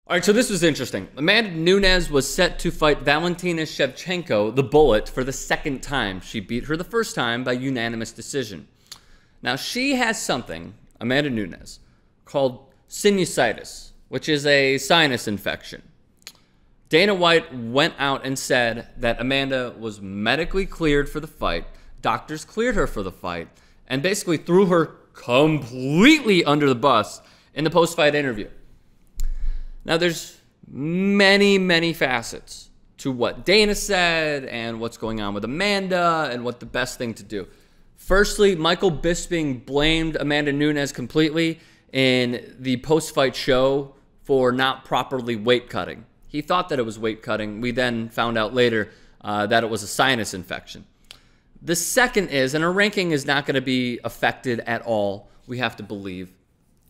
All right, so this was interesting. Amanda Nunes was set to fight Valentina Shevchenko, the Bullet, for the second time. She beat her the first time by unanimous decision. Now, she has something, Amanda Nunes, called sinusitis, which is a sinus infection. Dana White went out and said that Amanda was medically cleared for the fight. Doctors cleared her for the fight and basically threw her completely under the bus in the post-fight interview. Now, there's many facets to what Dana said and what's going on with Amanda and what the best thing to do. Firstly, Michael Bisping blamed Amanda Nunes completely in the post-fight show for not properly weight cutting. He thought that it was weight cutting. We then found out later that it was a sinus infection. The second is, and her ranking is not going to be affected at all, we have to believe.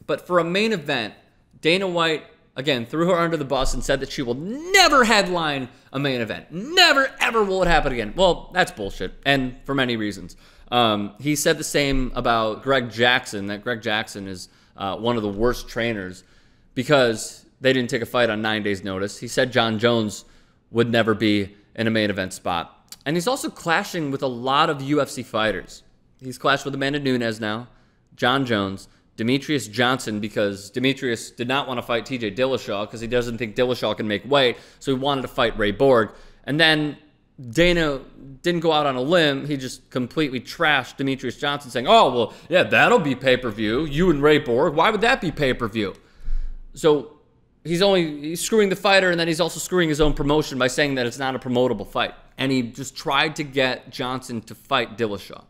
But for a main event, Dana White, again, threw her under the bus and said that she will never headline a main event. Never, ever will it happen again. Well, that's bullshit, and for many reasons. He said the same about Greg Jackson, that Greg Jackson is one of the worst trainers because they didn't take a fight on 9 days' notice. He said Jon Jones would never be in a main event spot. And he's also clashing with a lot of UFC fighters. He's clashed with Amanda Nunes now, Jon Jones, Demetrious Johnson, because Demetrious did not want to fight TJ Dillashaw because he doesn't think Dillashaw can make weight, so he wanted to fight Ray Borg. And then Dana didn't go out on a limb. He just completely trashed Demetrious Johnson, saying, oh, well, yeah, that'll be pay-per-view. You and Ray Borg, why would that be pay-per-view? So he's screwing the fighter, and then he's also screwing his own promotion by saying that it's not a promotable fight. And he just tried to get Johnson to fight Dillashaw.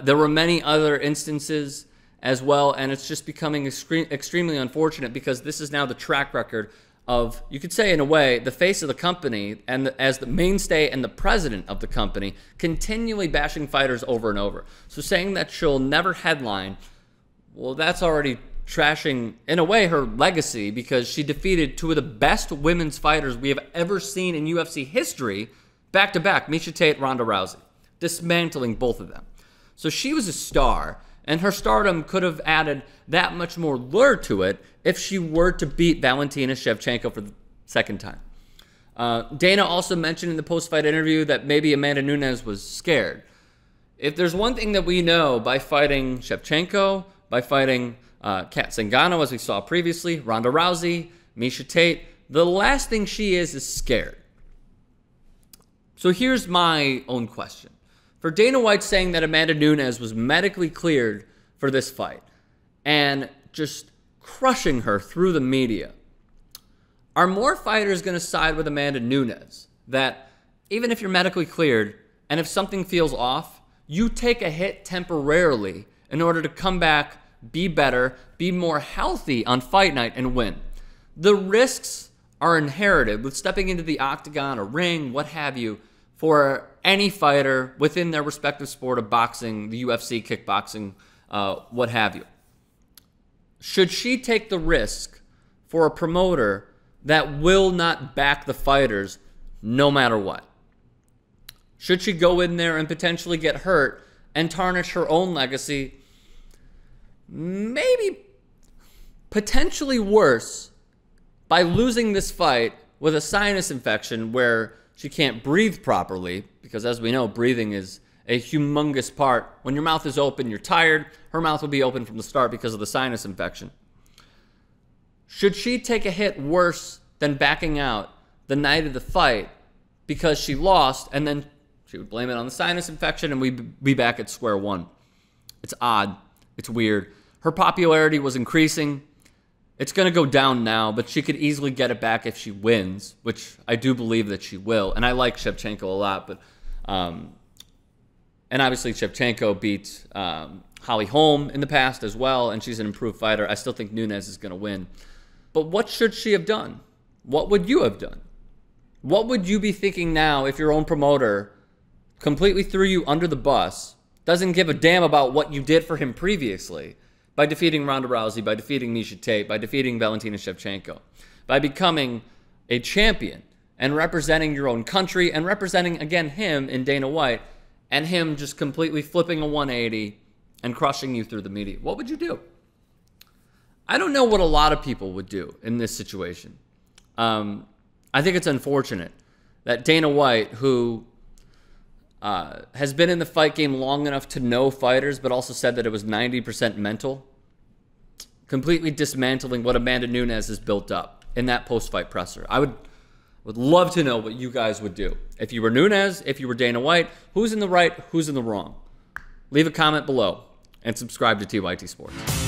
There were many other instances as well, and it's just becoming extremely unfortunate because this is now the track record of, you could say in a way, the face of the company and as the mainstay and the president of the company, continually bashing fighters over and over. So saying that she'll never headline, well, that's already trashing, in a way, her legacy because she defeated two of the best women's fighters we have ever seen in UFC history, back-to-back, Miesha Tate, Ronda Rousey, dismantling both of them. So she was a star, and her stardom could have added that much more lure to it if she were to beat Valentina Shevchenko for the second time. Dana also mentioned in the post-fight interview that maybe Amanda Nunes was scared. If there's one thing that we know by fighting Shevchenko, by fighting Kat Zingano, as we saw previously, Ronda Rousey, Miesha Tate, the last thing she is scared. So here's my own question. For Dana White saying that Amanda Nunes was medically cleared for this fight and just crushing her through the media, are more fighters going to side with Amanda Nunes? That even if you're medically cleared and if something feels off, you take a hit temporarily in order to come back, be better, be more healthy on fight night and win. The risks are inherited with stepping into the octagon, a ring, what have you, for any fighter within their respective sport of boxing, the UFC, kickboxing, what have you. Should she take the risk for a promoter that will not back the fighters no matter what? Should she go in there and potentially get hurt and tarnish her own legacy? Maybe potentially worse by losing this fight with a sinus infection where she can't breathe properly, because as we know, breathing is a humongous part. When your mouth is open, you're tired. Her mouth will be open from the start because of the sinus infection. Should she take a hit worse than backing out the night of the fight because she lost, and then she would blame it on the sinus infection and we'd be back at square one? It's odd. It's weird. Her popularity was increasing. It's going to go down now, but she could easily get it back if she wins, which I do believe that she will. And I like Shevchenko a lot, but and obviously Shevchenko beat Holly Holm in the past as well, and she's an improved fighter. I still think Nunes is going to win. But what should she have done? What would you have done? What would you be thinking now if your own promoter completely threw you under the bus, doesn't give a damn about what you did for him previously, by defeating Ronda Rousey, by defeating Miesha Tate, by defeating Valentina Shevchenko, by becoming a champion and representing your own country and representing, again, him in Dana White, and him just completely flipping a 180 and crushing you through the media? What would you do? I don't know what a lot of people would do in this situation. I think it's unfortunate that Dana White, who has been in the fight game long enough to know fighters, but also said that it was 90% mental, completely dismantling what Amanda Nunes has built up in that post-fight presser. I would love to know what you guys would do. If you were Nunes, if you were Dana White, who's in the right, who's in the wrong? Leave a comment below and subscribe to TYT Sports.